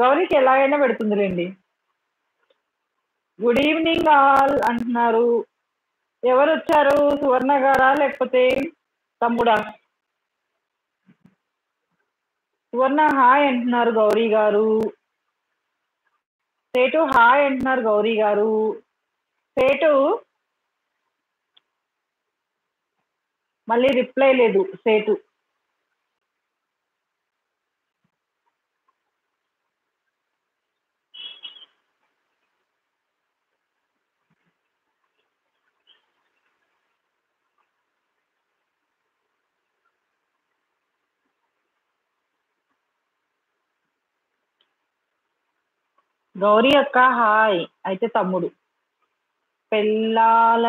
గౌరీకి ఎలాగైనా పెడుతుందిలేండి. Good evening all అంటున్నారు. ఎవరు వచ్చారు? సువర్ణ గారా లేకపోతే తమ్ముడా? సువర్ణ హాయ్ అంటున్నారు గౌరీ గారు. సేటు హాయ్ అంటున్నారు గౌరీ గారు. సేటు మళ్ళీ రిప్లై లేదు. సేటు గౌరీ అక్క హాయ్. అయితే తమ్ముడు పెళ్ళాల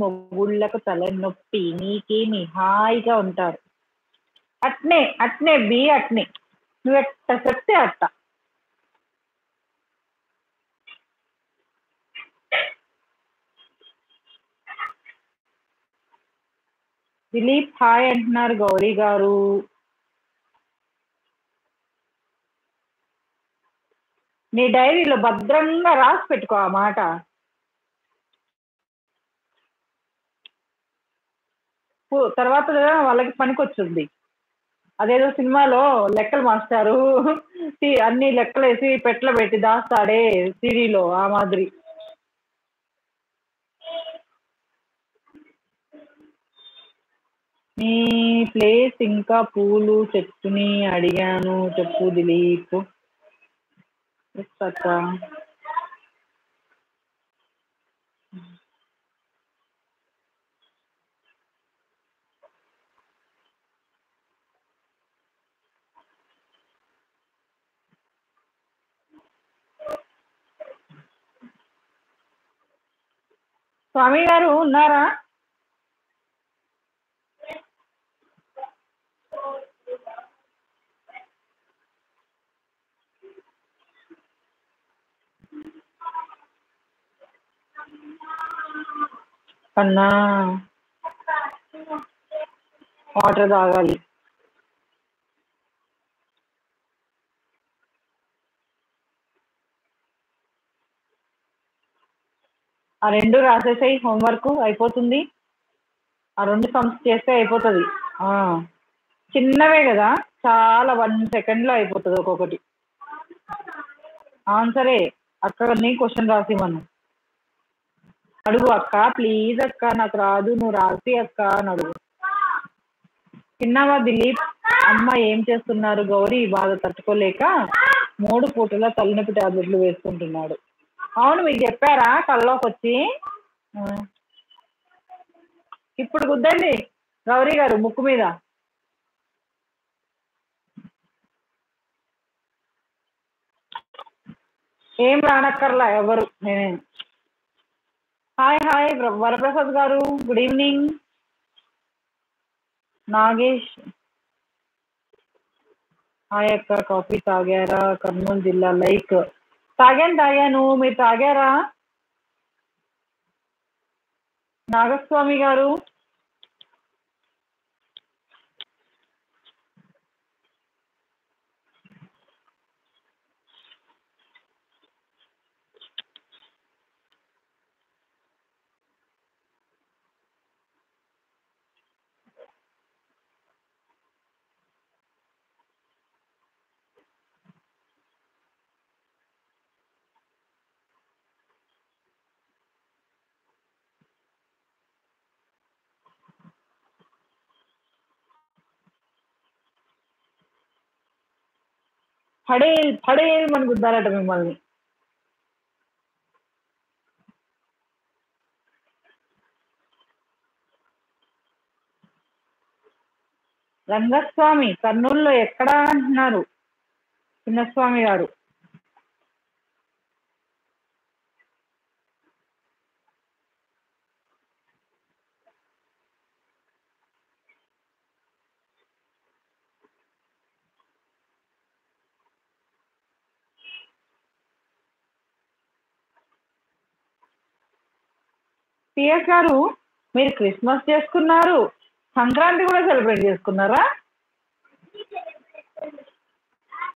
మొగుళ్ళకు తలనొప్పి నీకేమి హాయిగా ఉంటారు. అట్నే అట్నే బి అట్నే నువ్వు ఎట్ట చెప్తే అట్ట. దిలీప్ హాయ్ అంటున్నారు గౌరీ గారు. నీ డైరీలో భద్రంగా రాసి పెట్టుకో ఆ మాట. తర్వాత వాళ్ళకి పనికొచ్చుంది. అదేదో సినిమాలో లెక్కలు మాస్టారు అన్ని లెక్కలు వేసి పెట్లో పెట్టి దాస్తాడే సిడీలో, ఆ మాదిరి. నీ ప్లేస్ ఇంకా పూలు చెట్టుని అడిగాను చెప్పు దిలీప్. అక్క స్వామి గారు ఉన్నారా? అన్నా వాటర్ తాగాలి. ఆ 2 రాసేసాయి, హోంవర్క్ అయిపోతుంది. ఆ 2 సమ్స్ చేస్తే అయిపోతుంది. చిన్నవే కదా, చాలా 1 సెకండ్లో అయిపోతుంది ఒక్కొక్కటి. ఆన్సరే అక్కని క్వశ్చన్ రాసి మనం అడుగు. అక్క ప్లీజ్ అక్క నాకు రాదు, నువ్వు రాసి అక్క అని అడుగు. తిన్నావా దిలీప్? అమ్మ ఏం చేస్తున్నారు? గౌరీ బాధ తట్టుకోలేక 3 పూటల తలనొప్పి టాబ్లెట్లు వేసుకుంటున్నాడు. అవును, మీకు చెప్పారా కల్లోకి వచ్చి? ఇప్పుడు గుద్దండి గౌరీ గారు ముక్కు మీద. ఏం రానక్కర్లా ఎవరు, నేనే. హాయ్ హాయ్ వరప్రసాద్ గారు, గుడ్ ఈవినింగ్. నాగేష్ హాయ్ అక్క, కాఫీ తాగారా? కర్నూలు జిల్లా లైక్ తాగాను. మీరు తాగారా? నాగస్వామి గారు పడేమని గుద్దారట మిమ్మల్ని. రంగస్వామి కర్నూలులో ఎక్కడా అంటున్నారు చిన్నస్వామి గారు? పిఎస్ గారు మీరు క్రిస్మస్ చేసుకున్నారు, సంక్రాంతి కూడా సెలబ్రేట్ చేసుకున్నారా?